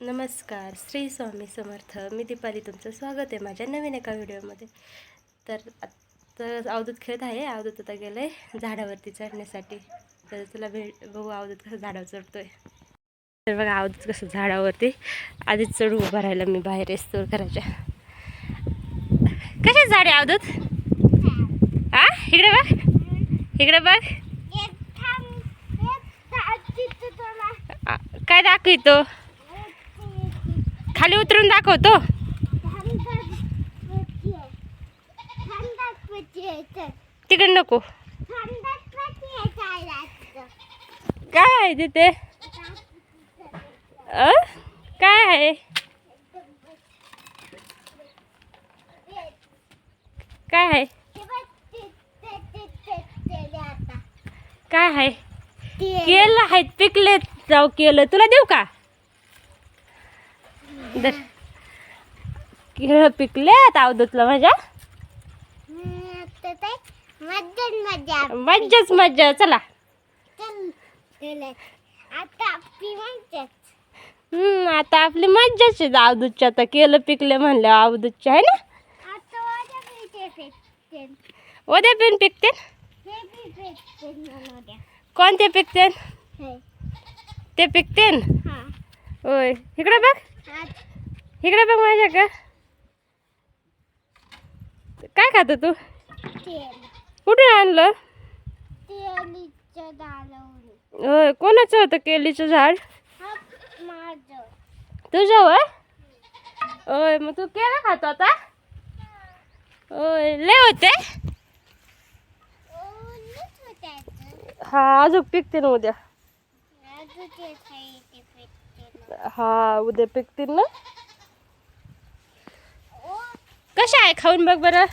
नमस्कार, श्री स्वामी समर्थ. मी दीपाली, तुमचं स्वागत आहे माझ्या नवीन एका व्हिडिओमध्ये. तर अवधूत खेळत आहे. अवधूत आता गेलं आहे झाडावरती चढण्यासाठी. तर तुला बघू अवधूत कसं झाडावर चढतोय. तर बघा अवधूत कसं झाडावरती आधीच चढू उभं राहिलं. मी बाहेर स्टोर करायच्या. कशा झाडे अवधूत? हा, इकडे बघ, इकडे बघ. काय दाखवतो? खाली उतरून दाखवतो. तिकडे नको. काय आहे तिथे? काय आहे? काय आहे? काय आहे? केलं आहेत, पिकले जाऊ. केलं तुला देऊ का? केळं पिकले अवधूतला माझ्या. मज्जाच मज्जा. चला आता आपली मज्जाच आहे. अवधूतच्या आता केलं पिकले म्हणलं अवधूतच्या आहे ना. उद्या पण पिकते. कोणते पिकते? ते पिकते. होय, इकडे बघ, इकडे बघ माझ्या का. काय खात तू? कुठून आणलं? होय, कोणाचं होतं केलीचं झाड? तुझं होय? होय, मग तू केलं खातो आता? होय, लय होते. हा, अजून पिकते ना उद्या. हा, उद्या पिकतील ना. कशा आहे? खाऊन बघ बरं.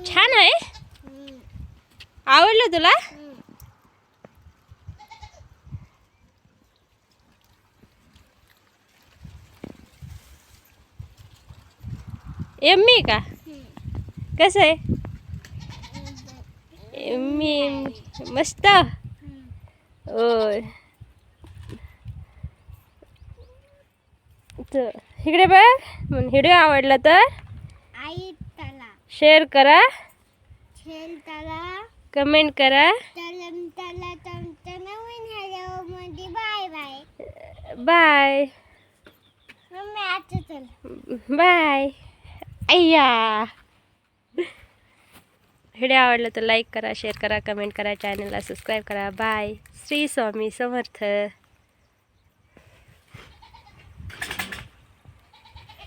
छान आहे. आवडलं तुला? यम्मी का? कसं आहे? यम्मी, मस्त. होय, तर इकडे बघ. व्हिडिओ आवडला तर शेअर करा, कमेंट करा. Bye bye. अय्या, व्हिडिओ आवडला तर लाईक करा, शेअर करा, कमेंट करा, चॅनलला सबस्क्राईब करा. बाय. श्री स्वामी समर्थ.